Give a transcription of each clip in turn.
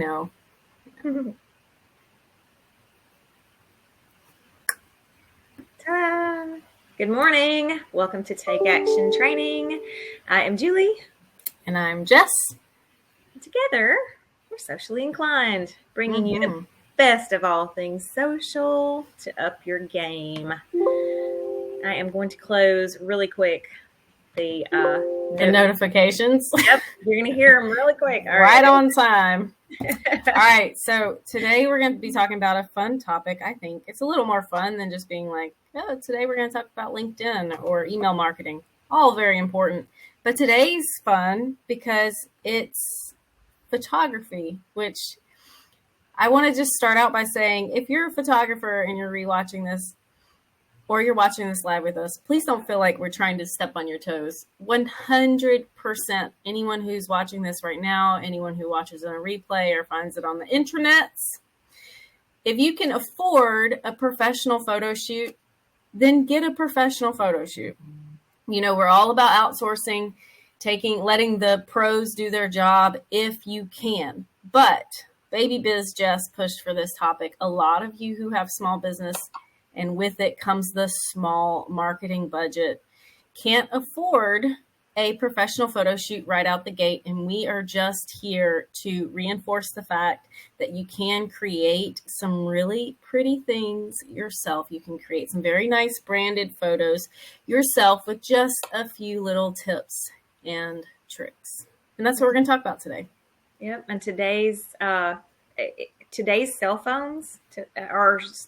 No. Ta-da! Good morning. Welcome to Take Action Training. I am Julie. And I'm Jess. Together, we're socially inclined, bringing you the best of all things social to up your game. I am going to close really quick the notifications. Yep, you're going to hear them really quick. All right on time. All right, so today we're going to be talking about a fun topic. I think it's a little more fun than just being like, oh, today we're going to talk about LinkedIn or email marketing. All very important. But today's fun because it's photography, which I want to just start out by saying, if you're a photographer and you're rewatching this, or you're watching this live with us, please don't feel like we're trying to step on your toes. 100%, anyone who's watching this right now, anyone who watches it on a replay or finds it on the intranets, if you can afford a professional photo shoot, then get a professional photo shoot. You know, we're all about outsourcing, letting the pros do their job if you can. But Baby Biz Jess pushed for this topic. A lot of you who have small business, and with it comes the small marketing budget, can't afford a professional photo shoot right out the gate. And we are just here to reinforce the fact that you can create some really pretty things yourself. You can create some very nice branded photos yourself with just a few little tips and tricks. And that's what we're going to talk about today. Yep. And today's cell phones,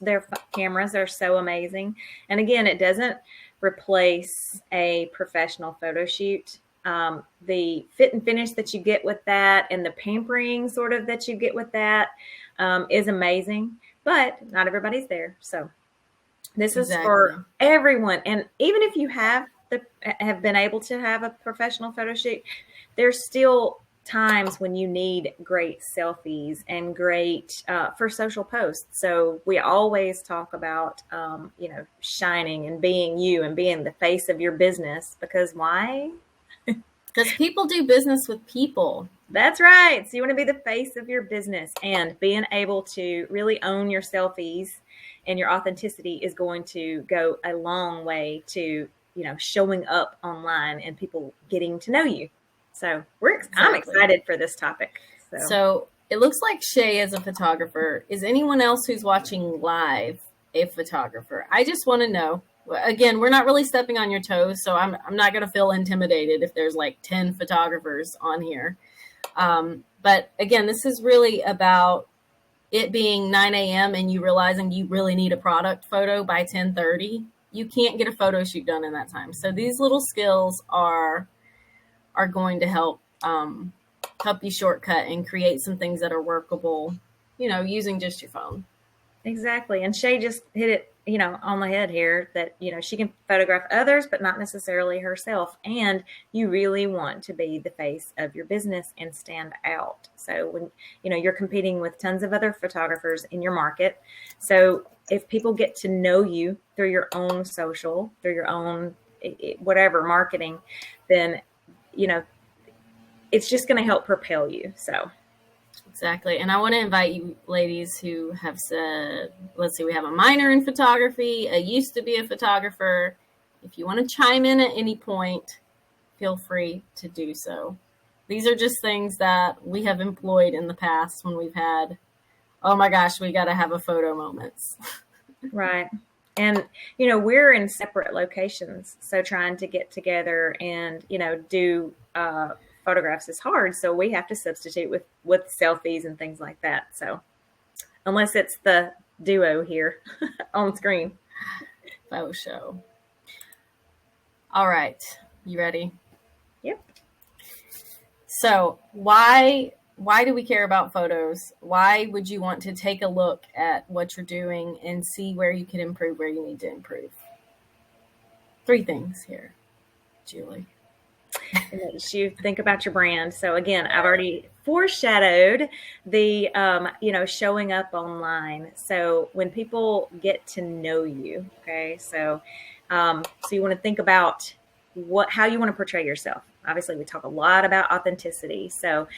their cameras are so amazing. And again, it doesn't replace a professional photo shoot. The fit and finish that you get with that and the pampering sort of that you get with that is amazing, but not everybody's there. So this is for everyone. And even if you have been able to have a professional photo shoot, there's still times when you need great selfies and great for social posts. So we always talk about, shining and being you and being the face of your business, because why? Because people do business with people. That's right. So you want to be the face of your business, and being able to really own your selfies and your authenticity is going to go a long way to, showing up online and people getting to know you. So I'm excited for this topic. So it looks like Shay is a photographer. Is anyone else who's watching live a photographer? I just want to know. Again, we're not really stepping on your toes, so I'm not going to feel intimidated if there's like 10 photographers on here. But again, this is really about it being 9 a.m. and you realizing you really need a product photo by 10:30. You can't get a photo shoot done in that time. So these little skills are going to help you shortcut and create some things that are workable, using just your phone. Exactly. And Shay just hit it, on the head here that, she can photograph others, but not necessarily herself. And you really want to be the face of your business and stand out. So when, you're competing with tons of other photographers in your market. So if people get to know you through your own social, through your own whatever marketing, then it's just going to help propel you. So. Exactly. And I want to invite you ladies who have said, let's see, we have a minor in photography. I used to be a photographer. If you want to chime in at any point, feel free to do so. These are just things that we have employed in the past when we've had, oh my gosh, we got to have a photo moments. Right. And, we're in separate locations. So trying to get together and, do photographs is hard. So we have to substitute with selfies and things like that. So unless it's the duo here on screen. Photo show. All right. You ready? Yep. So why do we care about photos? Why would you want to take a look at what you're doing and see where you can improve, where you need to improve? 3 things here, Julie. It makes you think about your brand. So again, I've already foreshadowed the, showing up online. So when people get to know you, okay, so you want to think about how you want to portray yourself. Obviously, we talk a lot about authenticity. So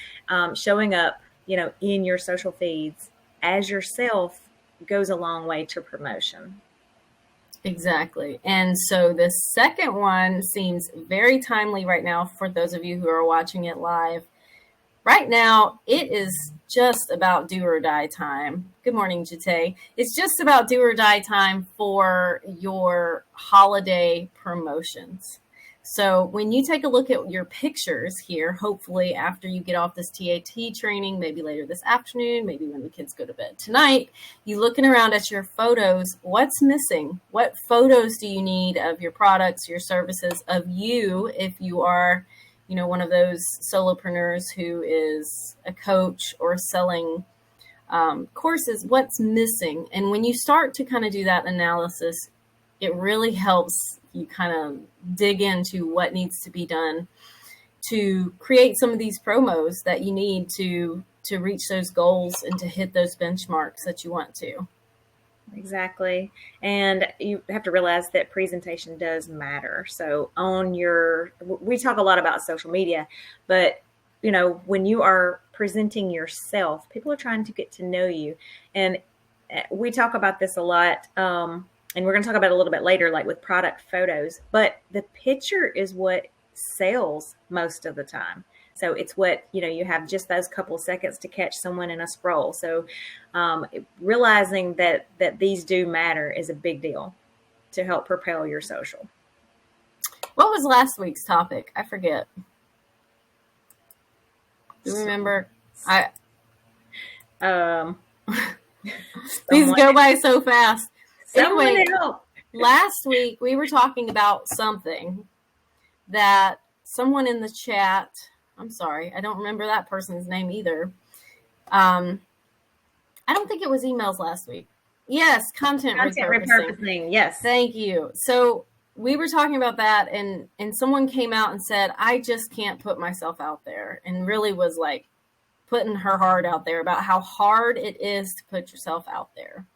showing up in your social feeds as yourself goes a long way to promotion. Exactly. And so the second one seems very timely right now for those of you who are watching it live. Right now, it is just about do or die time. Good morning, Jite. It's just about do or die time for your holiday promotions. So when you take a look at your pictures here, hopefully after you get off this TAT training, maybe later this afternoon, maybe when the kids go to bed tonight, you looking around at your photos, what's missing? What photos do you need of your products, your services, of you if you are one of those solopreneurs who is a coach or selling courses, what's missing? And when you start to kind of do that analysis, it really helps you kind of dig into what needs to be done to create some of these promos that you need to reach those goals and to hit those benchmarks that you want to. Exactly. And you have to realize that presentation does matter. So we talk a lot about social media, but when you are presenting yourself, people are trying to get to know you. And we talk about this a lot. And we're going to talk about it a little bit later, like with product photos, but the picture is what sells most of the time. So it's what, you have just those couple seconds to catch someone in a scroll. So realizing that these do matter is a big deal to help propel your social. What was last week's topic? I forget. Do you remember? These go by so fast. Anyway, last week we were talking about something that someone in the chat, I'm sorry, I don't remember that person's name either. I don't think it was emails last week. Yes, content repurposing. Yes. Thank you. So we were talking about that, and someone came out and said, I just can't put myself out there, and really was like putting her heart out there about how hard it is to put yourself out there.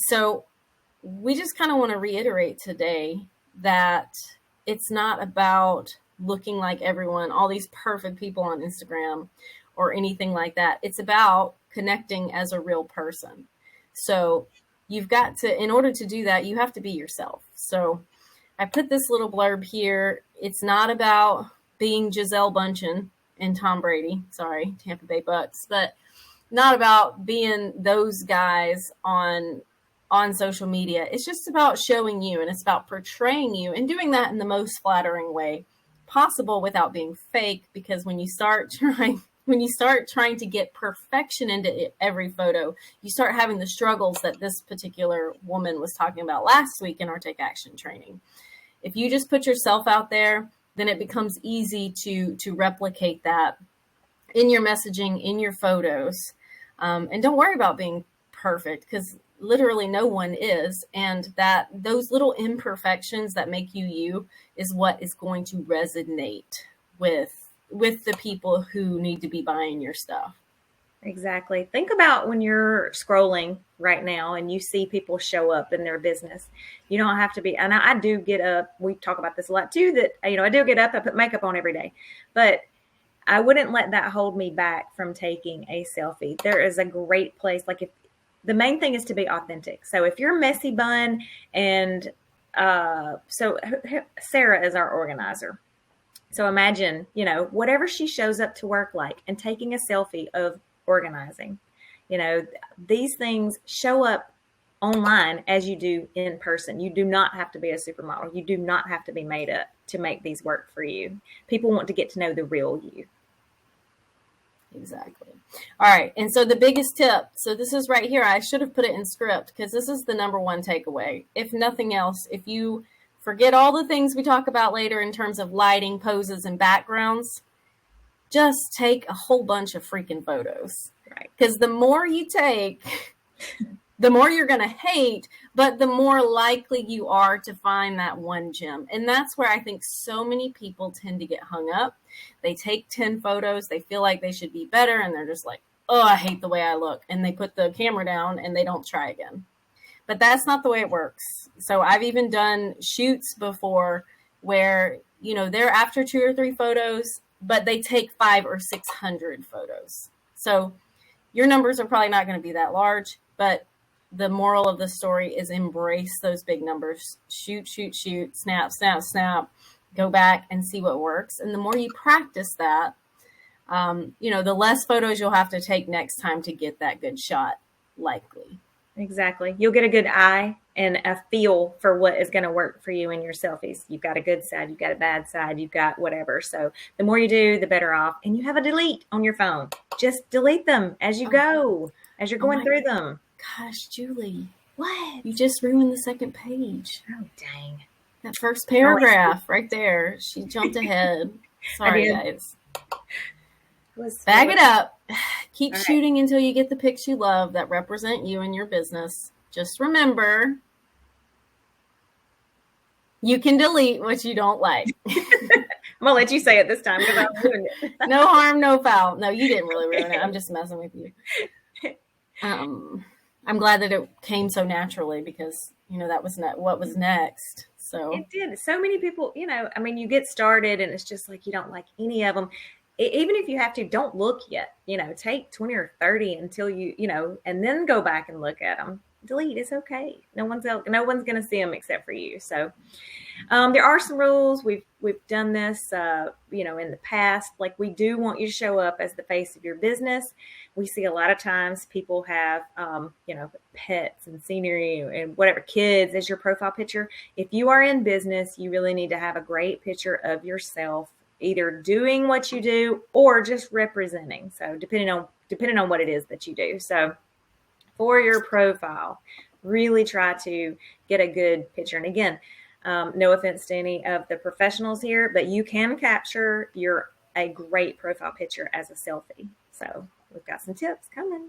So we just kind of want to reiterate today that it's not about looking like everyone, all these perfect people on Instagram or anything like that. It's about connecting as a real person. So you've got to, in order to do that, you have to be yourself. So I put this little blurb here. It's not about being Gisele Bündchen and Tom Brady, sorry, Tampa Bay Bucks, but not about being those guys on social media. It's just about showing you, and it's about portraying you and doing that in the most flattering way possible without being fake, because when you start trying to get perfection into every photo, you start having the struggles that this particular woman was talking about last week in our Take Action training. If you just put yourself out there, then it becomes easy to replicate that in your messaging, in your photos. And don't worry about being perfect, because literally no one is. And that those little imperfections that make you is what is going to resonate with the people who need to be buying your stuff. Exactly. Think about when you're scrolling right now and you see people show up in their business. You don't have to be, and I do get up, we talk about this a lot too, that, I do get up, I put makeup on every day, but I wouldn't let that hold me back from taking a selfie. There is a great place. Like, if the main thing is to be authentic. So if you're messy bun, and so Sarah is our organizer. So imagine, whatever she shows up to work like, and taking a selfie of organizing. These things show up online as you do in person. You do not have to be a supermodel. You do not have to be made up to make these work for you. People want to get to know the real you. Exactly. All right. And so the biggest tip, so this is right here. I should have put it in script, because this is the number one takeaway. If nothing else, if you forget all the things we talk about later in terms of lighting, poses, and backgrounds, just take a whole bunch of freaking photos. Right. Because the more you take, the more you're going to hate, but the more likely you are to find that one gem. And that's where I think so many people tend to get hung up. They take 10 photos, they feel like they should be better, and they're just like, oh, I hate the way I look. And they put the camera down and they don't try again. But that's not the way it works. So I've even done shoots before where, they're after 2 or 3 photos, but they take 500 or 600 photos. So your numbers are probably not going to be that large, but the moral of the story is embrace those big numbers. Shoot, snap, snap, snap. Go back and see what works. And the more you practice that, the less photos you'll have to take next time to get that good shot, likely. Exactly. You'll get a good eye and a feel for what is going to work for you in your selfies. You've got a good side, you've got a bad side, you've got whatever. So the more you do, the better off. And you have a delete on your phone. Just delete them as you go, as you're going through them. Gosh, Julie. What? You just ruined the second page. Oh, dang. That first paragraph right there. She jumped ahead. Sorry, guys. Bag it up. Keep shooting until you get the pics you love that represent you and your business. Just remember, you can delete what you don't like. I'm going to let you say it this time because I ruined it. No harm, no foul. No, you didn't really ruin it. I'm just messing with you. I'm glad that it came so naturally because, that was what was next. So it did. So many people, you get started and it's just like you don't like any of them. Even if you have to, don't look yet. Take 20 or 30 until you, and then go back and look at them. Delete. It's okay. No one's going to see them except for you. So there are some rules. We've done this, in the past. Like we do want you to show up as the face of your business. We see a lot of times people have, pets and scenery and whatever, kids as your profile picture. If you are in business, you really need to have a great picture of yourself, either doing what you do or just representing. So depending on what it is that you do. So for your profile, really try to get a good picture. And again, no offense to any of the professionals here, but you can capture a great profile picture as a selfie. So we've got some tips coming.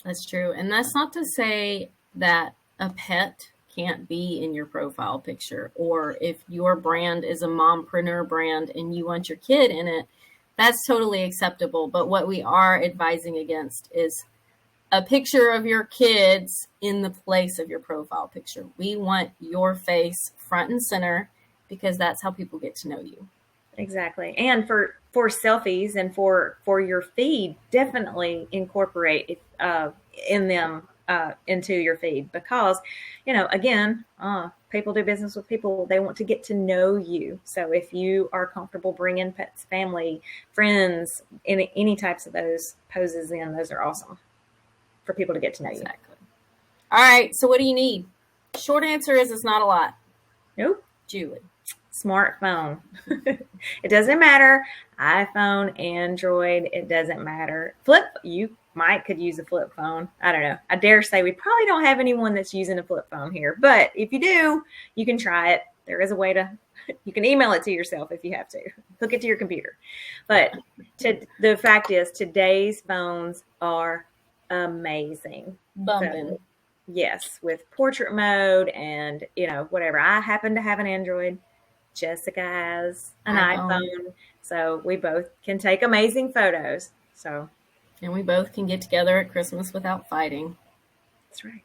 That's true. And that's not to say that a pet can't be in your profile picture, or if your brand is a mompreneur brand and you want your kid in it, that's totally acceptable. But what we are advising against is a picture of your kids in the place of your profile picture. We want your face front and center because that's how people get to know you. Exactly. And for selfies and for your feed, definitely incorporate in them into your feed because, again, people do business with people. They want to get to know you. So if you are comfortable bringing pets, family, friends, any types of those poses in, those are awesome for people to get to know you. Exactly. All right. So what do you need? Short answer is it's not a lot. Nope. Julie. Smartphone. It doesn't matter. iPhone, Android, it doesn't matter. You could use a flip phone. I don't know. I dare say we probably don't have anyone that's using a flip phone here, but if you do, you can try it. There is a way you can email it to yourself if you have to. Hook it to your computer. But the fact is, today's phones are amazing. Bumping. So, yes, with portrait mode and, whatever. I happen to have an Android. Jessica has an iPhone. So we both can take amazing photos. And we both can get together at Christmas without fighting. That's right.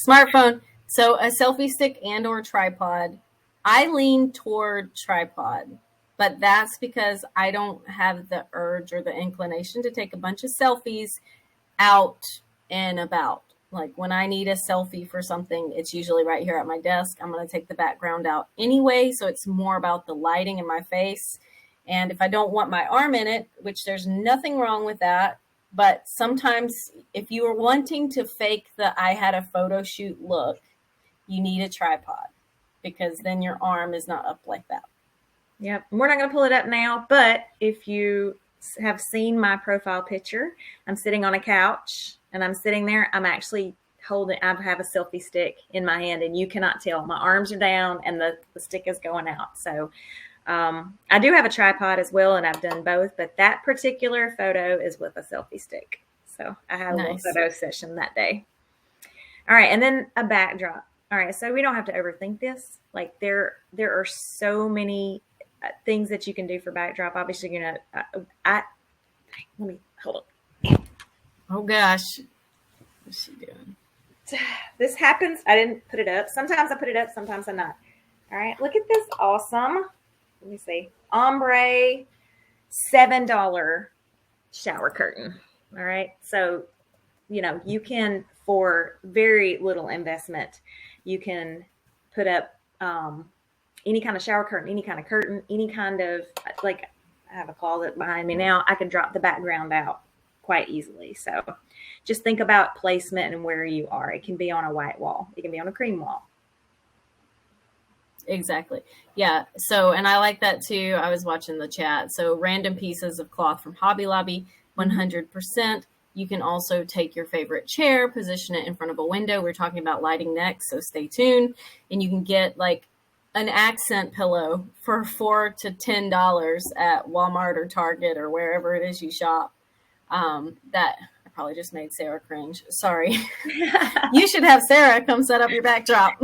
Smartphone. So a selfie stick and or tripod. I lean toward tripod, but that's because I don't have the urge or the inclination to take a bunch of selfies out and about. Like when I need a selfie for something, it's usually right here at my desk. I'm going to take the background out anyway. So it's more about the lighting in my face. And if I don't want my arm in it, which there's nothing wrong with that, but sometimes if you are wanting to fake the I had a photo shoot look, you need a tripod because then your arm is not up like that. Yep. We're not going to pull it up now, but if you have seen my profile picture, I'm sitting on a couch and I'm sitting there. I'm actually I have a selfie stick in my hand and you cannot tell. My arms are down and the stick is going out. So I do have a tripod as well, and I've done both, but that particular photo is with a selfie stick. So I had a little photo session that day. All right. And then a backdrop. All right. So we don't have to overthink this. Like there are so many things that you can do for backdrop. Obviously, let me hold on. Oh gosh. What's she doing? This happens. I didn't put it up. Sometimes I put it up. Sometimes I'm not. All right. Look at this awesome let me see, ombre $7 shower curtain. All right. So, you can, for very little investment, you can put up any kind of shower curtain, any kind of curtain, any kind of, like, I have a closet behind me now. I can drop the background out quite easily. So just think about placement and where you are. It can be on a white wall. It can be on a cream wall. Exactly. Yeah. So, and I like that too. I was watching the chat. So random pieces of cloth from Hobby Lobby, 100%. You can also take your favorite chair, position it in front of a window. We're talking about lighting next, so stay tuned. And you can get like an accent pillow for $4 to $10 at Walmart or Target or wherever it is you shop. That I probably just made Sarah cringe. Sorry. You should have Sarah come set up your backdrop.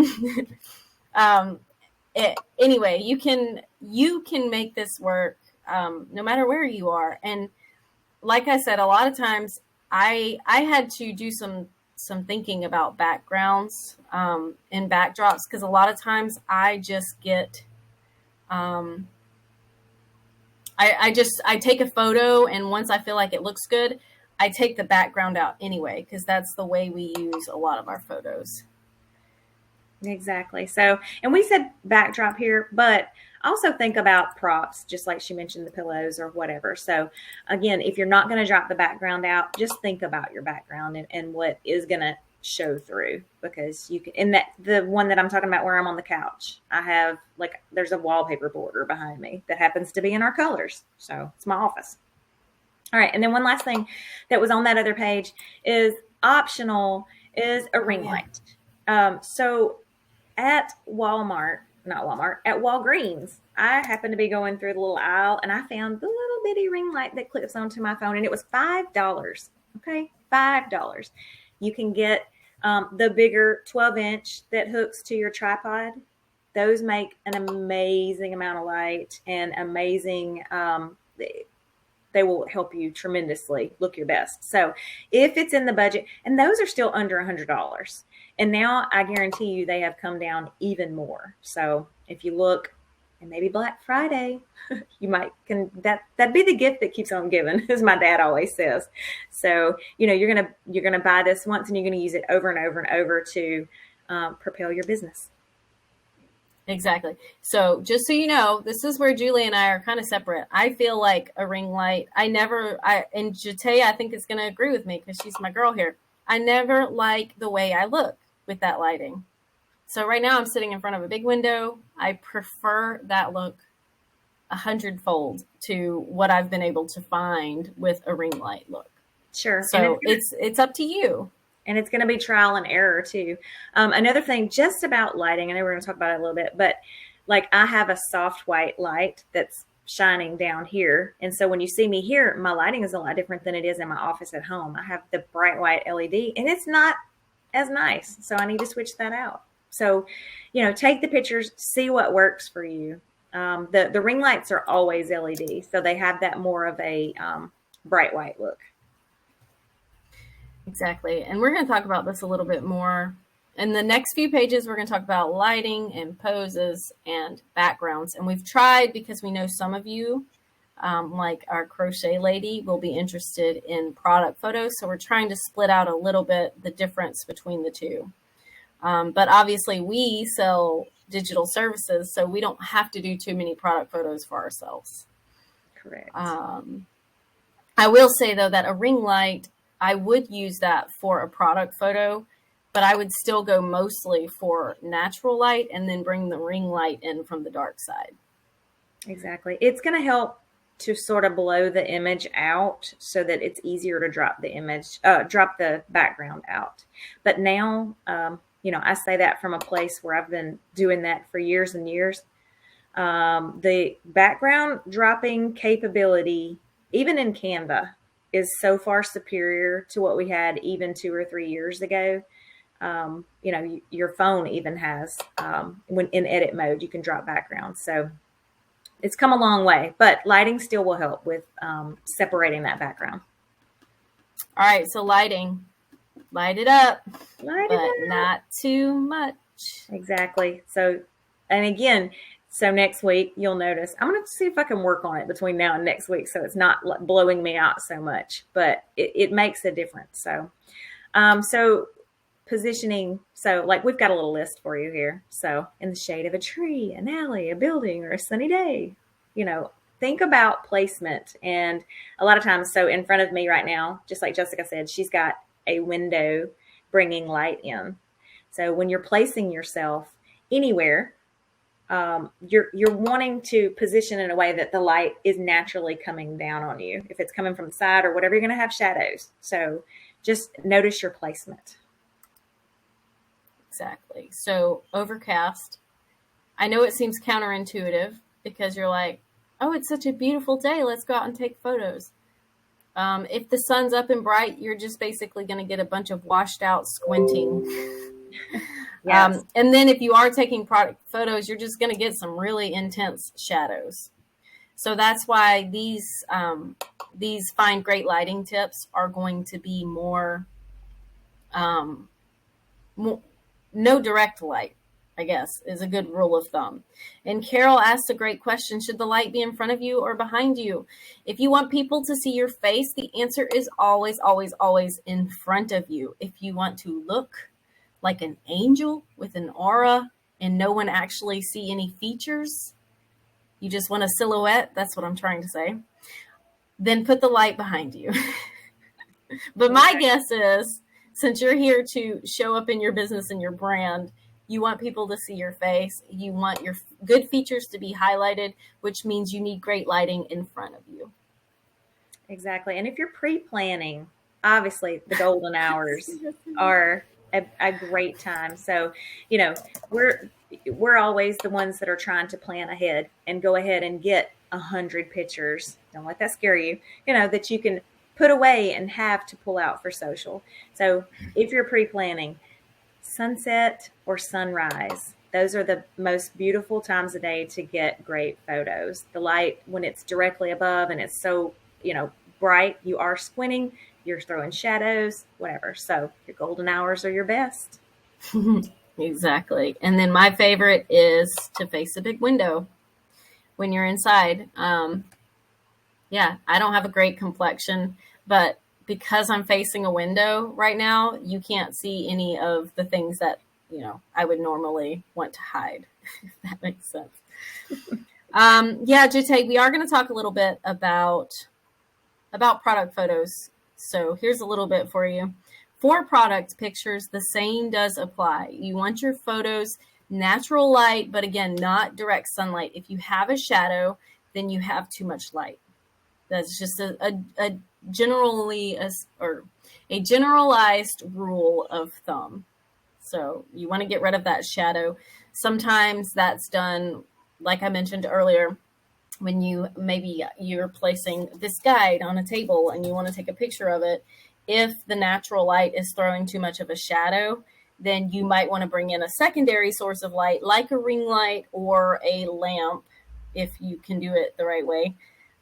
Anyway, you can make this work no matter where you are. And like I said, a lot of times I had to do some thinking about backgrounds and backdrops, because a lot of times I just get I take a photo, and once I feel like it looks good, I take the background out anyway, because that's the way we use a lot of our photos. Exactly. So, and we said backdrop here, but also think about props, just like she mentioned, the pillows or whatever. So again, if you're not going to drop the background out, just think about your background and what is going to show through, because you can, and that the one that I'm talking about where I'm on the couch, I have there's a wallpaper border behind me that happens to be in our colors. So it's my office. All right. And then one last thing that was on that other page is optional is a ring light. So at Walmart, at Walgreens, I happened to be going through the little aisle and I found the little bitty ring light that clips onto my phone, and it was $5. Okay. $5. You can get the bigger 12-inch that hooks to your tripod. Those make an amazing amount of light and amazing, they will help you tremendously look your best. So if it's in the budget, and those are still under $100. And now I guarantee you they have come down even more. So if you look, and maybe Black Friday, you that'd be the gift that keeps on giving, as my dad always says. So, you're going to buy this once, and you're going to use it over and over and over to propel your business. Exactly. So just so you know, this is where Julie and I are kind of separate. I feel like a ring light. And Jate, I think is going to agree with me because she's my girl here. I never like the way I look with that lighting. So right now I'm sitting in front of a big window. I prefer that look 100-fold to what I've been able to find with a ring light look. Sure. So it's up to you. And it's going to be trial and error too. Another thing just about lighting, I know we're going to talk about it a little bit, but I have a soft white light that's shining down here. And so when you see me here, my lighting is a lot different than it is in my office at home. I have the bright white LED and it's not as nice. So I need to switch that out. So, take the pictures, see what works for you. The ring lights are always LED. So they have that more of a bright white look. Exactly. And we're going to talk about this a little bit more. In the next few pages, we're going to talk about lighting and poses and backgrounds. And we've tried, because we know some of you, like our crochet lady, will be interested in product photos. So we're trying to split out a little bit the difference between the two. But obviously we sell digital services, so we don't have to do too many product photos for ourselves. Correct. I will say, though, that a ring light, I would use that for a product photo, but I would still go mostly for natural light and then bring the ring light in from the dark side. Exactly. It's going to help to sort of blow the image out so that it's easier to drop the background out. But now, I say that from a place where I've been doing that for years and years. The background dropping capability, even in Canva, is so far superior to what we had even 2 or 3 years ago. Your phone even has, when in edit mode, you can drop backgrounds. So it's come a long way, but lighting still will help with separating that background. All right. So lighting, light it up, but not too much. Exactly. So, and again, So next week, you'll notice, I'm going to see if I can work on it between now and next week so it's not blowing me out so much, but it makes a difference. So positioning, so like we've got a little list for you here. So in the shade of a tree, an alley, a building, or a sunny day, think about placement. And a lot of times, so in front of me right now, just like Jessica said, she's got a window bringing light in. So when you're placing yourself anywhere, you're wanting to position in a way that the light is naturally coming down on you. If it's coming from the side or whatever, you're going to have shadows. So just notice your placement. Exactly. So overcast. I know it seems counterintuitive because you're like, oh, it's such a beautiful day. Let's go out and take photos. If the sun's up and bright, you're just basically going to get a bunch of washed out squinting. Yes. And then if you are taking product photos, you're just going to get some really intense shadows. So that's why these find great lighting tips are going to be more no direct light, I guess, is a good rule of thumb. And Carol asked a great question. Should the light be in front of you or behind you? If you want people to see your face, the answer is always, always, always in front of you. If you want to look like an angel with an aura and no one actually see any features, you just want a silhouette, that's what I'm trying to say, then put the light behind you. But my guess is, since you're here to show up in your business and your brand, you want people to see your face. You want your good features to be highlighted, which means you need great lighting in front of you. Exactly. And if you're pre-planning, obviously the golden hours are a great time. So, we're always the ones that are trying to plan ahead and go ahead and get 100 pictures. Don't let that scare you, that you can put away and have to pull out for social. So if you're pre-planning, sunset or sunrise, those are the most beautiful times of day to get great photos. The light, when it's directly above and it's so, bright, you are squinting, you're throwing shadows, whatever. So your golden hours are your best. Exactly. And then my favorite is to face a big window when you're inside. Yeah, I don't have a great complexion, but because I'm facing a window right now, you can't see any of the things that, I would normally want to hide, if that makes sense. Yeah, Jite, we are going to talk a little bit about product photos. So here's a little bit for you. For product pictures, the same does apply. You want your photos natural light, but again, not direct sunlight. If you have a shadow, then you have too much light. That's just a generalized rule of thumb. So you want to get rid of that shadow. Sometimes that's done, like I mentioned earlier, when you're placing this guide on a table and you want to take a picture of it. If the natural light is throwing too much of a shadow, then you might want to bring in a secondary source of light, like a ring light or a lamp, if you can do it the right way,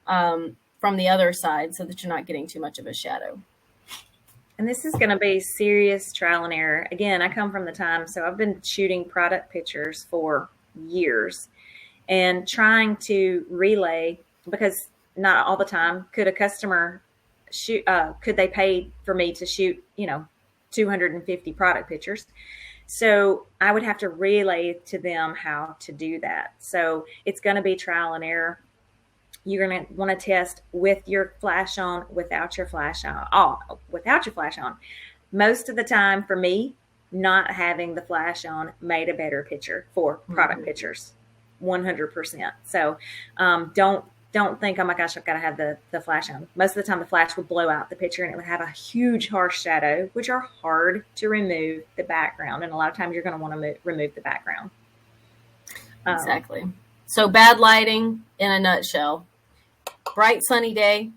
from the other side so that you're not getting too much of a shadow. And this is going to be serious trial and error. Again, I come from the time, so I've been shooting product pictures for years and trying to relay, because not all the time could a customer shoot, could they pay for me to shoot, 250 product pictures. So I would have to relay to them how to do that. So it's going to be trial and error. You're going to want to test with your flash on, without your flash on, without your flash on. Most of the time for me, not having the flash on made a better picture for product pictures, 100%. So don't think, oh my gosh, I've got to have the flash on. Most of the time the flash would blow out the picture and it would have a huge harsh shadow, which are hard to remove the background. And a lot of times you're going to want to remove the background. Exactly. So bad lighting in a nutshell. Bright sunny day.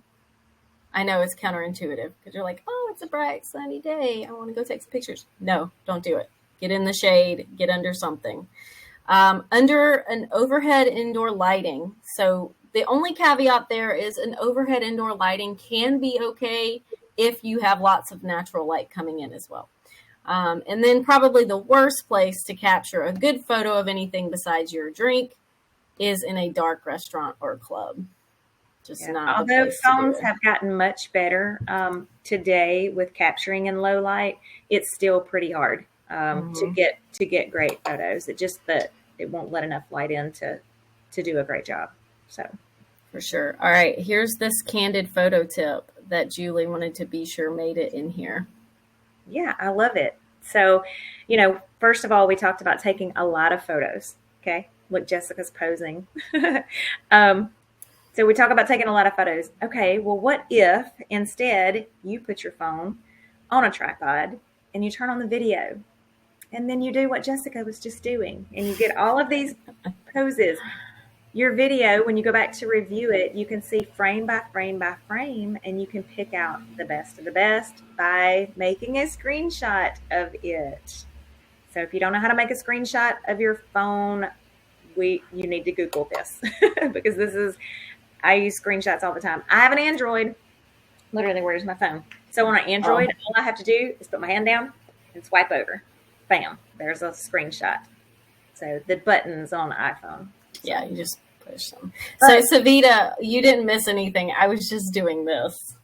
I know it's counterintuitive because you're like, oh, it's a bright sunny day. I want to go take some pictures. No, don't do it. Get in the shade, get under something. Under an overhead indoor lighting. So the only caveat there is an overhead indoor lighting can be okay if you have lots of natural light coming in as well. And then probably the worst place to capture a good photo of anything besides your drink is in a dark restaurant or club. Just not the Although place to do phones it. have gotten much better today with capturing in low light, it's still pretty hard to get great photos. It just that it won't let enough light in to do a great job. So For sure. All right, here's this candid photo tip that Julie wanted to be sure made it in here. yeah, I love it. So, first of all, we talked about taking a lot of photos. Okay, look, Jessica's posing. um, So we talk about taking a lot of photos. Okay, well, what if instead you put your phone on a tripod and you turn on the video and then you do what Jessica was just doing and you get all of these poses? Your video, when you go back to review it, you can see frame by frame by frame and you can pick out the best of the best by making a screenshot of it. So if you don't know how to make a screenshot of your phone, you need to Google this because I use screenshots all the time. I have an Android. Literally, where's my phone? So on an Android, all I have to do is put my hand down and swipe over. Bam, there's a screenshot. So the buttons on iPhone. Yeah, you just push them. So Savita, you didn't miss anything. I was just doing this.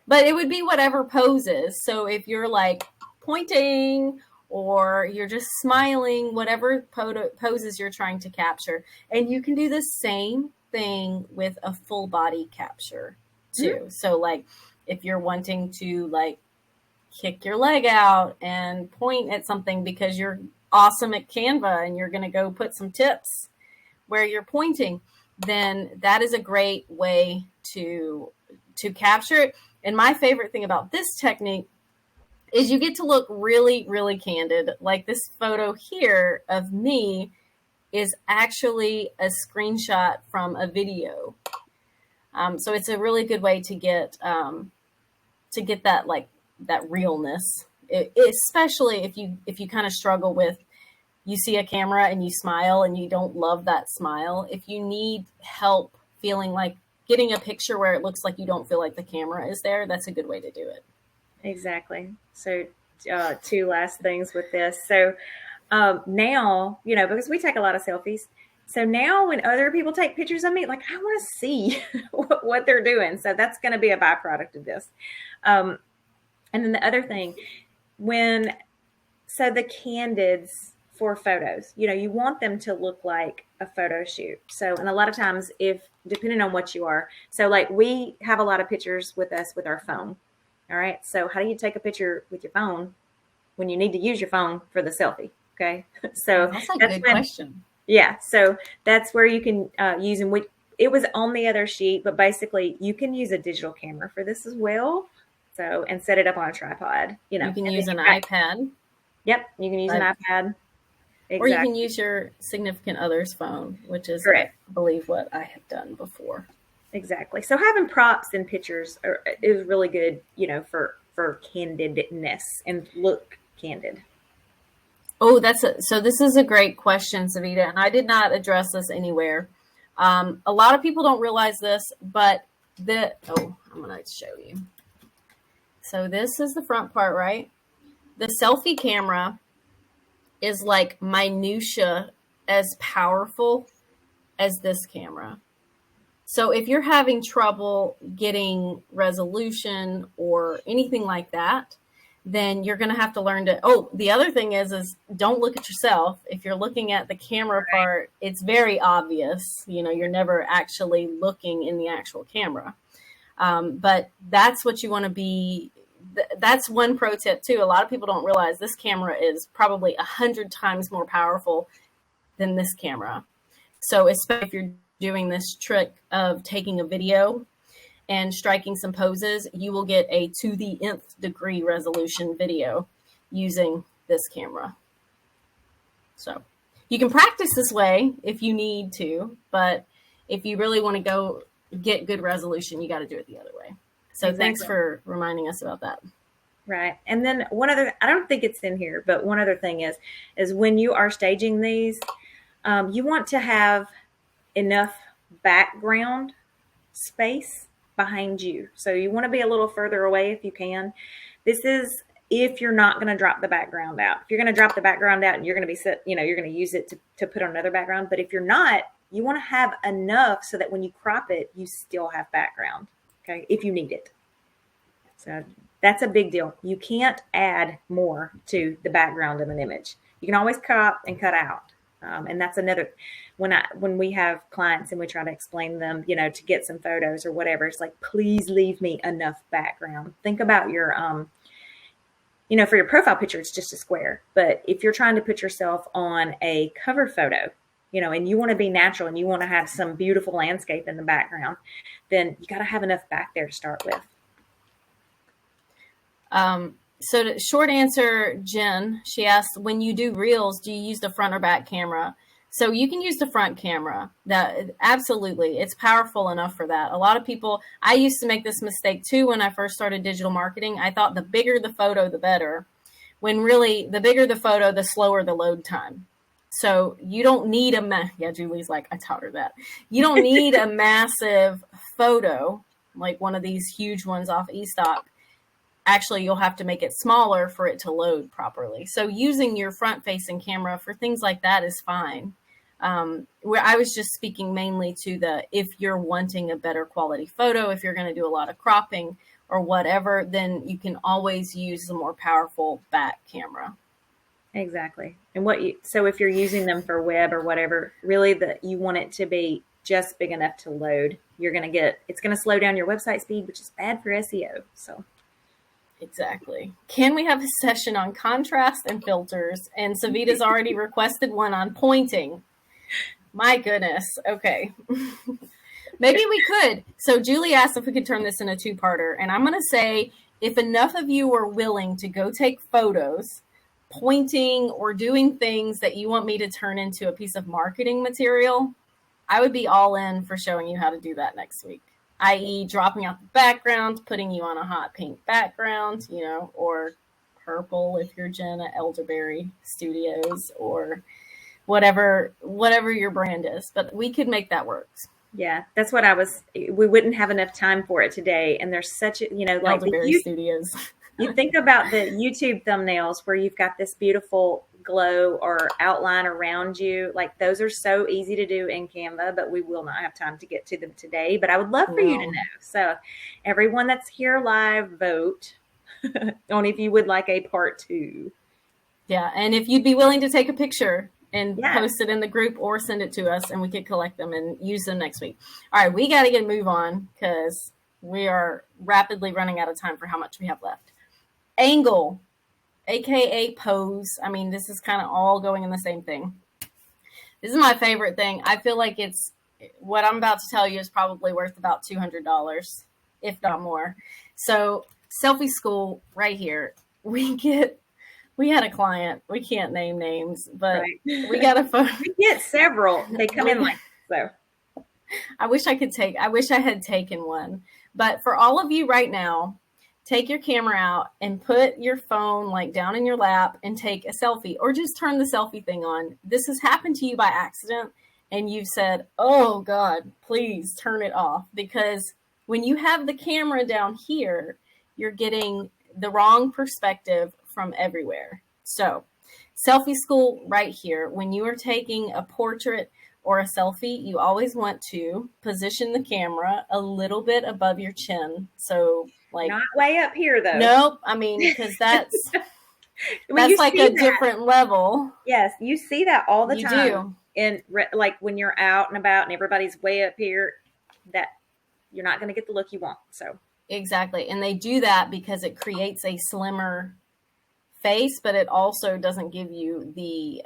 But it would be whatever poses. So if you're like pointing or you're just smiling, whatever poses you're trying to capture. And you can do the same thing with a full body capture too. Mm-hmm. So like if you're wanting to like kick your leg out and point at something because you're awesome at Canva and you're going to go put some tips where you're pointing, then that is a great way to capture it. And my favorite thing about this technique is you get to look really, really candid. Like this photo here of me is actually a screenshot from a video. So it's a really good way to get that like that realness, especially if you kind of struggle with, you see a camera and you smile and you don't love that smile. If you need help feeling like getting a picture where it looks like you don't feel like the camera is there, that's a good way to do it. Exactly. So two last things with this. So now, because we take a lot of selfies. So now when other people take pictures of me, like I want to see what they're doing. So that's going to be a byproduct of this. And then the other thing, so the candids for photos, you want them to look like a photo shoot. So, and a lot of times depending on what you are, so like we have a lot of pictures with us with our phone. All right. So how do you take a picture with your phone when you need to use your phone for the selfie? Okay. So that's a good question. Yeah. So that's where you can use them. It was on the other sheet, but basically you can use a digital camera for this as well. So, and set it up on a tripod, You can use an iPad. Yep. You can use an iPad. Exactly. Or you can use your significant other's phone, which is, correct, I believe, what I have done before. Exactly. So having props and pictures is really good, for candidness and look candid. Oh, so this is a great question, Savita, and I did not address this anywhere. A lot of people don't realize this, but I'm going to show you. So this is the front part, right? The selfie camera is like minutia as powerful as this camera. So if you're having trouble getting resolution or anything like that, then you're going to have to learn to, the other thing is don't look at yourself. If you're looking at the camera part, it's very obvious, you're never actually looking in the actual camera. But that's what you want to be. That's one pro tip too. A lot of people don't realize this camera is probably 100 times more powerful than this camera. So especially if you're doing this trick of taking a video and striking some poses, you will get a to the nth degree resolution video using this camera. So you can practice this way if you need to, but if you really want to go get good resolution, you got to do it the other way. So exactly. Thanks for reminding us about that. Right. And then one other, I don't think it's in here, but one other thing is when you are staging these, you want to have enough background space behind you. So you want to be a little further away if you can. This is if you're not going to drop the background out. If you're going to drop the background out and you're going to be you're going to use it to put on another background. But if you're not, you want to have enough so that when you crop it, you still have background. Okay. If you need it. So that's a big deal. You can't add more to the background of an image. You can always crop and cut out. And that's another, when we have clients and we try to explain them, to get some photos or whatever, it's like, please leave me enough background. Think about your, for your profile picture, it's just a square. But if you're trying to put yourself on a cover photo, and you want to be natural and you want to have some beautiful landscape in the background, then you got to have enough back there to start with. So the short answer, Jen, she asked, when you do reels, do you use the front or back camera? So you can use the front camera. That absolutely, it's powerful enough for that. A lot of people, I used to make this mistake too when I first started digital marketing. I thought the bigger the photo, the better. When really, the bigger the photo, the slower the load time. So you don't need Julie's like, I taught her that. You don't need a massive photo, like one of these huge ones off eStock. Actually, you'll have to make it smaller for it to load properly. So using your front-facing camera for things like that is fine. Where I was just speaking mainly to if you're wanting a better quality photo, if you're going to do a lot of cropping or whatever, then you can always use the more powerful back camera. Exactly. And so if you're using them for web or whatever, really you want it to be just big enough to load. It's going to slow down your website speed, which is bad for SEO. So. Exactly. Can we have a session on contrast and filters? And Savita's already requested one on pointing. My goodness. Okay. Maybe we could. So Julie asked if we could turn this into a two-parter. And I'm going to say, if enough of you are willing to go take photos, pointing or doing things that you want me to turn into a piece of marketing material, I would be all in for showing you how to do that next week. I.e. dropping out the background, putting you on a hot pink background, or purple if you're Jen at Elderberry Studios, or whatever your brand is. But we could make that work. Yeah, that's what we wouldn't have enough time for it today. And there's such a, like Elderberry Studios. You think about the YouTube thumbnails where you've got this beautiful glow or outline around you. Like those are so easy to do in Canva, but we will not have time to get to them today. But I would love for you to know. So everyone that's here live, vote on if you would like a part 2. Yeah. And if you'd be willing to take a picture and post it in the group or send it to us and we could collect them and use them next week. All right. We got to move on because we are rapidly running out of time for how much we have left. Angle, aka pose. I mean, this is kind of all going in the same thing. This is my favorite thing. I feel like it's what I'm about to tell you is probably worth about $200, if not more. So selfie school right here. We had a client. We can't name names, but we got a photo. We get several. They come in like so. I wish I had taken one. But for all of you right now, take your camera out and put your phone like down in your lap and take a selfie, or just turn the selfie thing on. This has happened to you by accident and you've said, oh God, please turn it off. Because when you have the camera down here, you're getting the wrong perspective from everywhere. So selfie school right here. When you are taking a portrait or a selfie, you always want to position the camera a little bit above your chin. So like not way up here though. Nope. I mean, because that's that's like a different level. Yes, you see that all the time. You do. And like when you're out and about and everybody's way up here, that you're not going to get the look you want. So exactly. And they do that because it creates a slimmer face, but it also doesn't give you the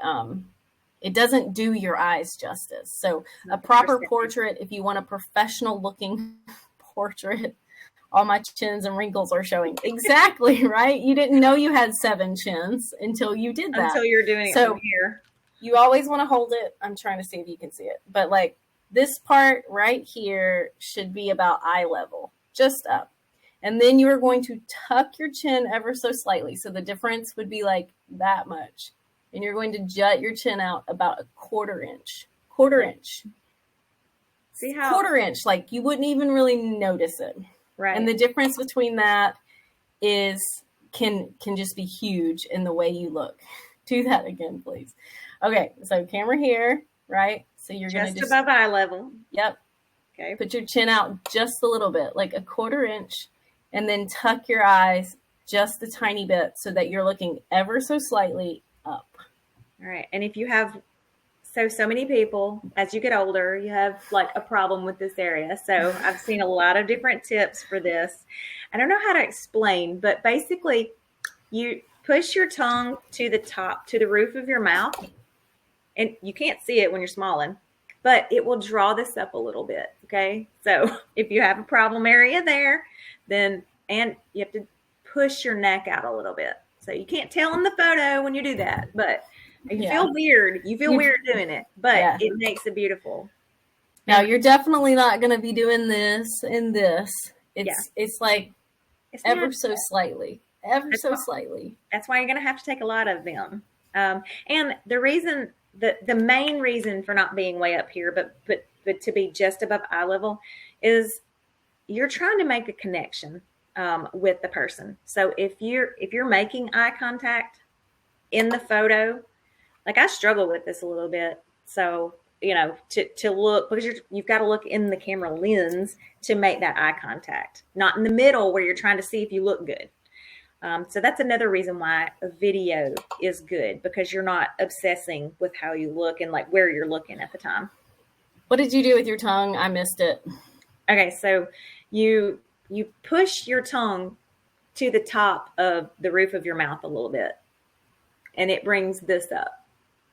it doesn't do your eyes justice. So a proper portrait, if you want a professional looking portrait, all my chins and wrinkles are showing. Exactly, right? You didn't know you had 7 chins until you did that. Until you're doing it from here. You always want to hold it. I'm trying to see if you can see it. But like this part right here should be about eye level, just up. And then you are going to tuck your chin ever so slightly. So the difference would be like that much. And you're going to jut your chin out about a quarter inch. See how? Quarter inch. Like you wouldn't even really notice it. Right. And the difference between that is can just be huge in the way you look. Do that again, please. Okay, so camera here, right? So you're going to just above eye level. Yep. Okay. Put your chin out just a little bit, like a 1/4 inch, and then tuck your eyes just a tiny bit so that you're looking ever so slightly up. All right. And if you have so many people, as you get older, you have like a problem with this area. So I've seen a lot of different tips for this. I don't know how to explain, but basically you push your tongue to the top, to the roof of your mouth, and you can't see it when you're smiling, but it will draw this up a little bit. Okay. So if you have a problem area there, then, and you have to push your neck out a little bit. So you can't tell in the photo when you do that, but you feel weird. You feel weird doing it, but it makes it beautiful. Now you're definitely not going to be doing this and this. It's like it's ever so slightly. Slightly. That's why you're going to have to take a lot of them. And the reason, the main reason for not being way up here, but to be just above eye level, is you're trying to make a connection with the person. So if you're making eye contact in the photo, like I struggle with this a little bit. So, to look, because you've got to look in the camera lens to make that eye contact, not in the middle where you're trying to see if you look good. So that's another reason why a video is good, because you're not obsessing with how you look and like where you're looking at the time. What did you do with your tongue? I missed it. Okay. So you push your tongue to the top of the roof of your mouth a little bit, and it brings this up.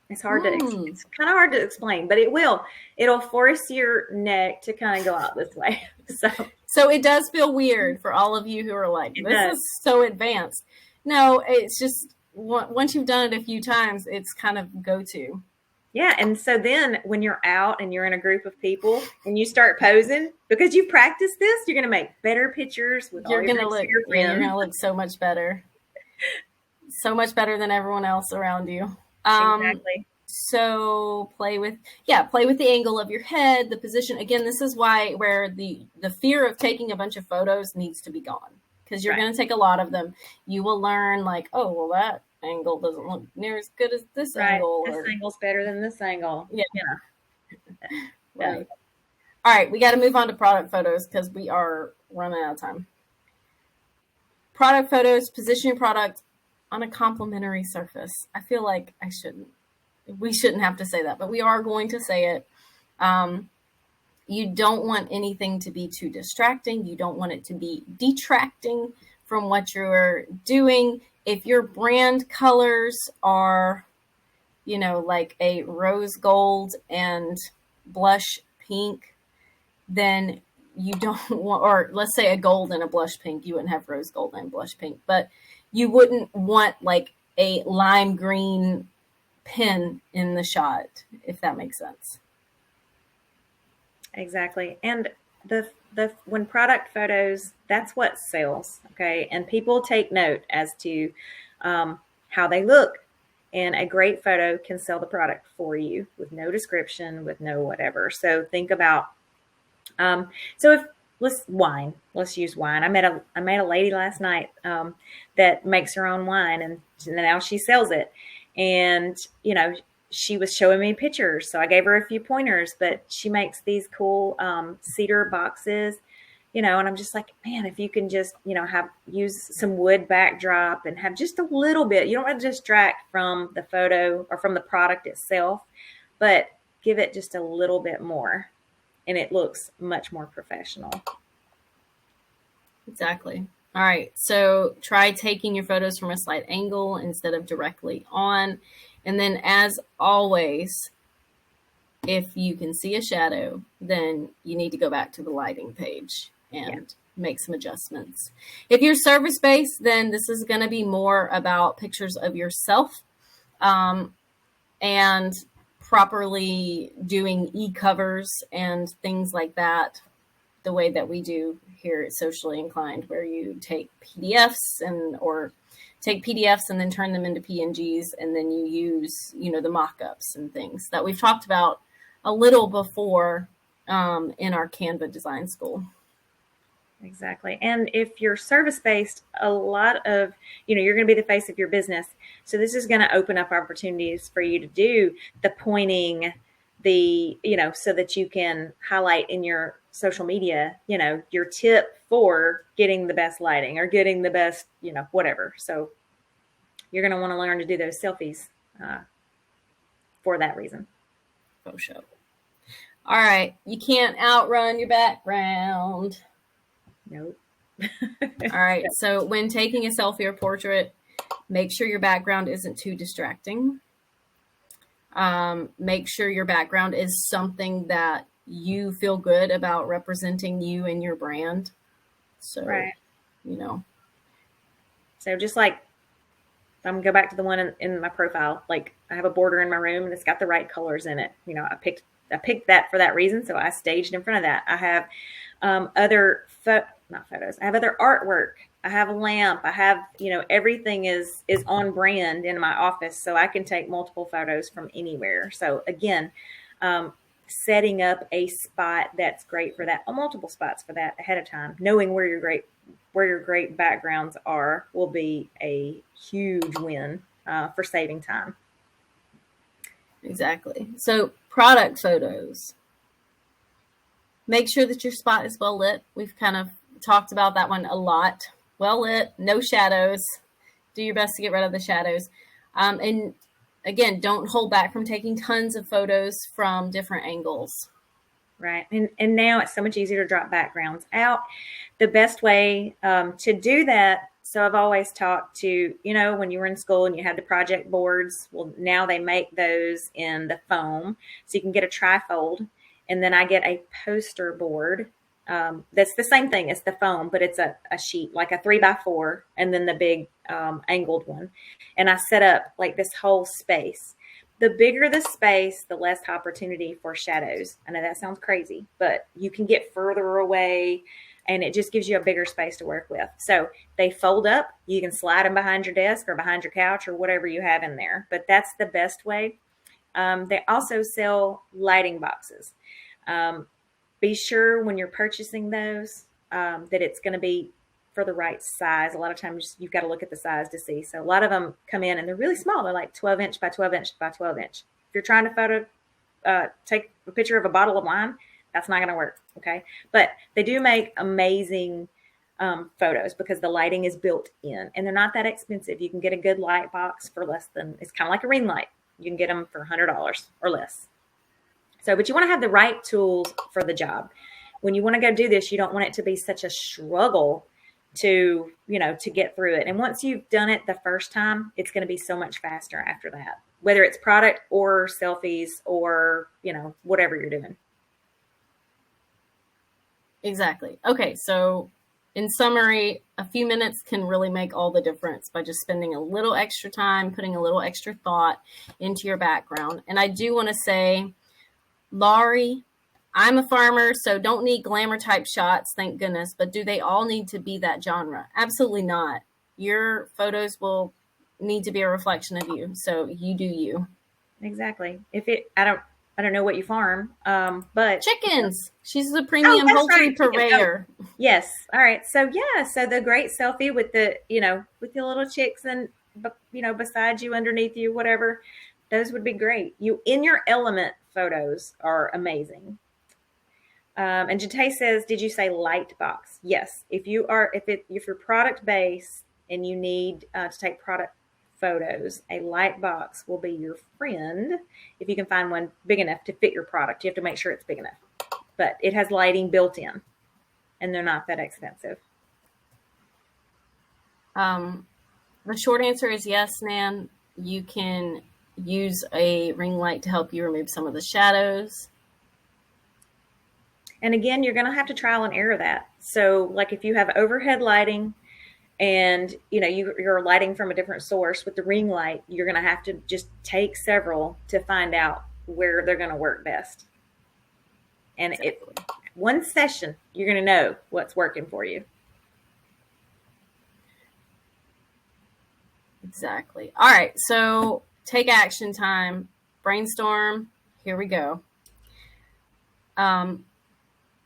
It's it's kind of hard to explain, but it'll force your neck to kind of go out this way. So it does feel weird for all of you who are like, this is so advanced. No, it's just once you've done it a few times, it's kind of go-to. Yeah. And so then when you're out and you're in a group of people and you start posing, because you've practiced this, you're going to make better pictures with all your friends. You're going to look so much better. So much better than everyone else around you. Exactly. So play with the angle of your head, the position. Again, this is where the fear of taking a bunch of photos needs to be gone, because you're going to take a lot of them. You will learn like, oh, well, that angle doesn't look near as good as this angle. This angle's better than this angle. Yeah. Right. All right. We got to move on to product photos because we are running out of time. Product photos, position your product on a complementary surface. I feel like we shouldn't have to say that, but we are going to say it. You don't want anything to be too distracting. You don't want it to be detracting from what you're doing. If your brand colors are, like a rose gold and blush pink, then you don't want, or let's say a gold and a blush pink, you wouldn't have rose gold and blush pink, but you wouldn't want like a lime green pen in the shot, if that makes sense. Exactly. And when product photos, that's what sells. Okay. And people take note as to how they look, and a great photo can sell the product for you with no description, with no whatever. So think about, let's use wine. I met a lady last night that makes her own wine, and now she sells it. And, she was showing me pictures. So I gave her a few pointers, but she makes these cool cedar boxes, and I'm just like, man, if you can just, use some wood backdrop and have just a little bit, you don't want to distract from the photo or from the product itself, but give it just a little bit more, and it looks much more professional. Exactly. All right. So try taking your photos from a slight angle instead of directly on. And then, as always, if you can see a shadow, then you need to go back to the lighting page and make some adjustments. If you're service-based, then this is going to be more about pictures of yourself and properly doing e-covers and things like that, the way that we do here at Socially Inclined, where you take PDFs and then turn them into PNGs, and then you use, the mock-ups and things that we've talked about a little before in our Canva design school. Exactly. And if you're service based, a lot of, you're going to be the face of your business. So this is going to open up opportunities for you to do the pointing, so that you can highlight in your social media, your tip for getting the best lighting or getting the best, whatever. So you're going to want to learn to do those selfies for that reason. Photoshop. All right. You can't outrun your background. Nope. All right. So when taking a selfie or portrait, make sure your background isn't too distracting. Make sure your background is something that you feel good about representing you and your brand. So, right. So just like, I'm going to go back to the one in my profile. Like, I have a border in my room and it's got the right colors in it. I picked that for that reason. So I staged in front of that. I have not photos. I have other artwork. I have a lamp. I have, everything is on brand in my office. So I can take multiple photos from anywhere. So again, setting up a spot that's great for that, or multiple spots for that ahead of time, knowing where your great backgrounds are will be a huge win for saving time. Exactly. So product photos. Make sure that your spot is well lit. We've kind of talked about that one a lot. Well lit, no shadows. Do your best to get rid of the shadows. And again, don't hold back from taking tons of photos from different angles. Right. And now it's so much easier to drop backgrounds out. The best way to do that, so I've always talked to, when you were in school and you had the project boards, well, now they make those in the foam. So you can get a trifold. And then I get a poster board. That's the same thing as the foam, but it's a sheet, like a 3x4, and then the big angled one. And I set up like this whole space. The bigger the space, the less opportunity for shadows. I know that sounds crazy, but you can get further away and it just gives you a bigger space to work with. So they fold up. You can slide them behind your desk or behind your couch or whatever you have in there. But that's the best way. They also sell lighting boxes. Be sure when you're purchasing those that it's going to be for the right size. A lot of times you've got to look at the size to see. So a lot of them come in and they're really small. They're like 12 inch by 12 inch by 12 inch. If you're trying to take a picture of a bottle of wine, that's not going to work. Okay. But they do make amazing photos because the lighting is built in and they're not that expensive. You can get a good light box for less than, it's kind of like a ring light. You can get them for $100 or less. So, but you want to have the right tools for the job. When you want to go do this, you don't want it to be such a struggle to get through it. And once you've done it the first time, it's going to be so much faster after that, whether it's product or selfies or, whatever you're doing. Exactly. Okay. So in summary, a few minutes can really make all the difference by just spending a little extra time, putting a little extra thought into your background. And I do want to say, Laurie, I'm a farmer, so don't need glamour type shots, thank goodness. But do they all need to be that genre? Absolutely not. Your photos will need to be a reflection of you. So you do you. Exactly. I don't know what you farm, but chickens. She's the premium poultry purveyor. Oh, yes. All right. So so the great selfie with the, with your little chicks and, beside you, underneath you, whatever, those would be great. You in your element photos are amazing. And Jate says, did you say light box? Yes. If you're product based and you need to take product photos, a light box will be your friend if you can find one big enough to fit your product. You have to make sure it's big enough, but it has lighting built in and they're not that expensive. The short answer is yes, Nan. You can use a ring light to help you remove some of the shadows. And again, you're going to have to trial and error that. So like if you have overhead lighting and you're lighting from a different source with the ring light, you're going to have to just take several to find out where they're going to work best. And one session, you're going to know what's working for you. Exactly. All right. So take action time, brainstorm. Here we go.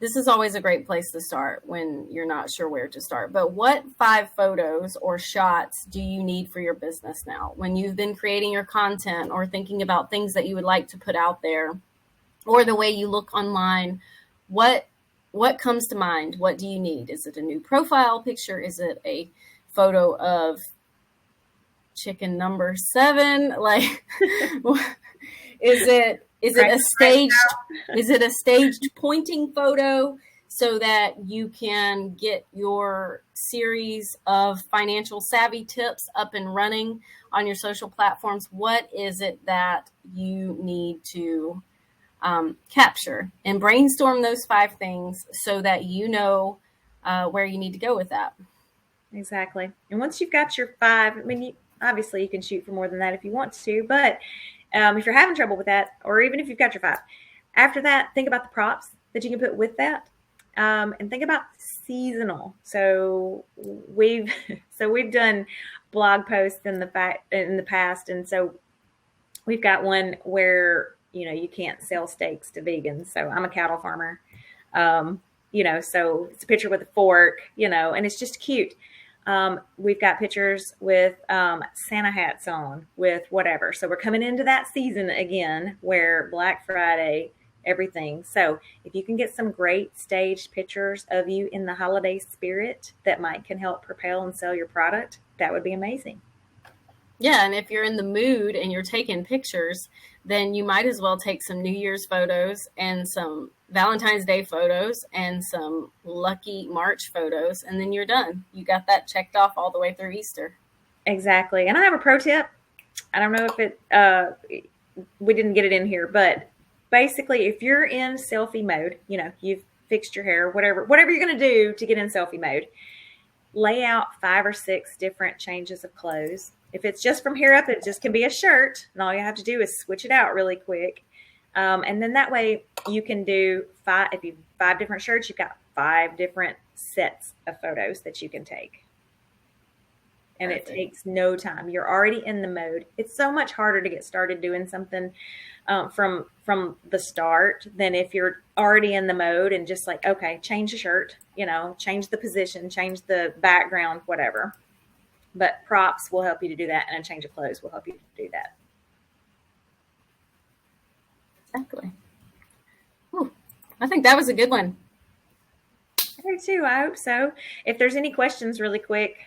this is always a great place to start when you're not sure where to start. But what 5 photos or shots do you need for your business now? When you've been creating your content or thinking about things that you would like to put out there, or the way you look online, what comes to mind? What do you need? Is it a new profile picture? Is it a photo of chicken number 7? Like, is it a staged pointing photo so that you can get your series of financial savvy tips up and running on your social platforms? What is it that you need to capture? And brainstorm those 5 things so that you know where you need to go with that. Exactly. And once you've got your 5, I mean, obviously you can shoot for more than that if you want to, but if you're having trouble with that, or even if you've got your 5, after that, think about the props that you can put with that, and think about seasonal. So we've done blog posts in the past, and so we've got one where you can't sell steaks to vegans. So I'm a cattle farmer, so it's a picture with a fork, and it's just cute. We've got pictures with Santa hats on, with whatever. So we're coming into that season again where Black Friday, everything. So if you can get some great staged pictures of you in the holiday spirit that can help propel and sell your product, that would be amazing. Yeah, and if you're in the mood and you're taking pictures, then you might as well take some New Year's photos and some Valentine's Day photos and some lucky March photos, and then you're done. You got that checked off all the way through Easter. Exactly. And I have a pro tip. I don't know if we didn't get it in here, but basically if you're in selfie mode, you've fixed your hair, whatever you're going to do to get in selfie mode, lay out 5 or 6 different changes of clothes. If it's just from here up, it just can be a shirt, and all you have to do is switch it out really quick. And then that way you can do 5, if you have 5 different shirts, you've got 5 different sets of photos that you can take. And Perfect. It takes no time. You're already in the mode. It's so much harder to get started doing something from the start than if you're already in the mode and just like, okay, change the shirt, change the position, change the background, whatever. But props will help you to do that, and a change of clothes will help you to do that. Exactly. Ooh, I think that was a good one. I do too. I hope so. If there's any questions really quick,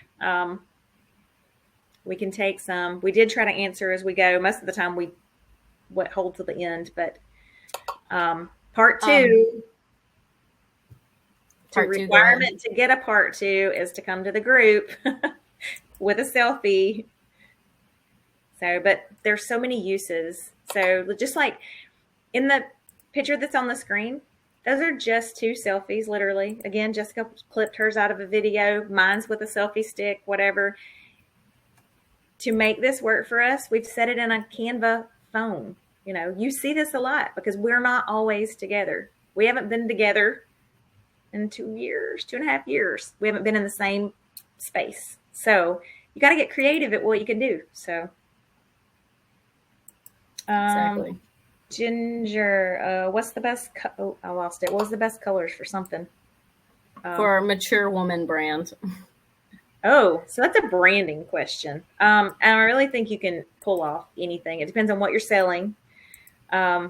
we can take some. We did try to answer as we go. Most of the time we hold till the end, but part 2, the requirement to get a part 2 is to come to the group with a selfie. So, but there's so many uses. So just like in the picture that's on the screen, those are just 2 selfies, literally. Again, Jessica clipped hers out of a video. Mine's with a selfie stick, whatever. To make this work for us, we've set it in a Canva phone. You see this a lot because we're not always together. We haven't been together in 2.5 years. We haven't been in the same space. So you got to get creative at what you can do. So, exactly. Ginger, what's the best? I lost it. What was the best colors for something? For a mature woman brand. Oh, so that's a branding question. And I really think you can pull off anything. It depends on what you're selling. Yeah.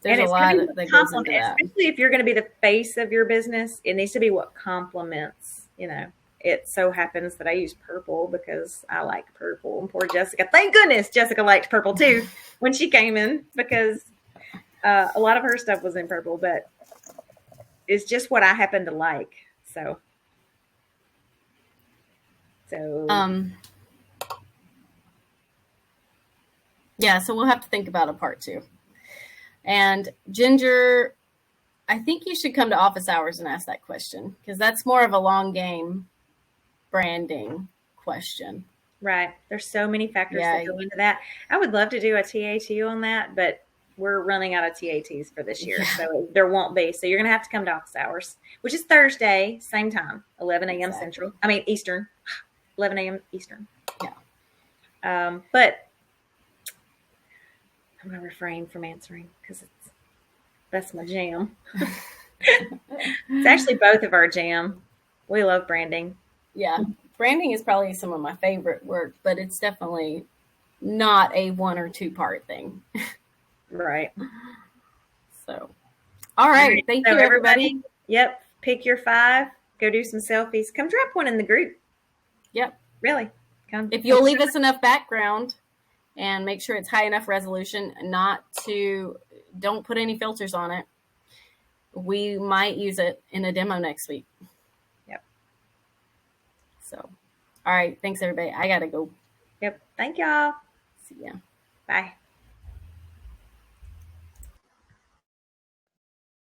There's a lot that goes into that. Especially if you're going to be the face of your business, it needs to be what complements, It so happens that I use purple because I like purple. And poor Jessica, thank goodness Jessica liked purple too when she came in, because a lot of her stuff was in purple, but it's just what I happen to like. So yeah, so we'll have to think about a part 2. And Ginger, I think you should come to office hours and ask that question, because that's more of a long game branding question. Right. There's so many factors that go into that. I would love to do a TAT on that, but we're running out of TATs for this year, so there won't be. So you're going to have to come to office hours, which is Thursday, same time, 11 a.m. Central. I mean, Eastern, 11 a.m. Eastern. Yeah. But I'm going to refrain from answering because that's my jam. It's actually both of our jam. We love branding. Yeah. Branding is probably some of my favorite work, but it's definitely not a 1 or 2 part thing. Right. So, all right. Thank So you, everybody. Yep. Pick your 5. Go do some selfies. Come drop one in the group. Yep. Really. Come. If you'll leave us enough background and make sure it's high enough resolution, don't put any filters on it. We might use it in a demo next week. Yep. So, all right. Thanks, everybody. I got to go. Yep. Thank y'all. See ya. Bye.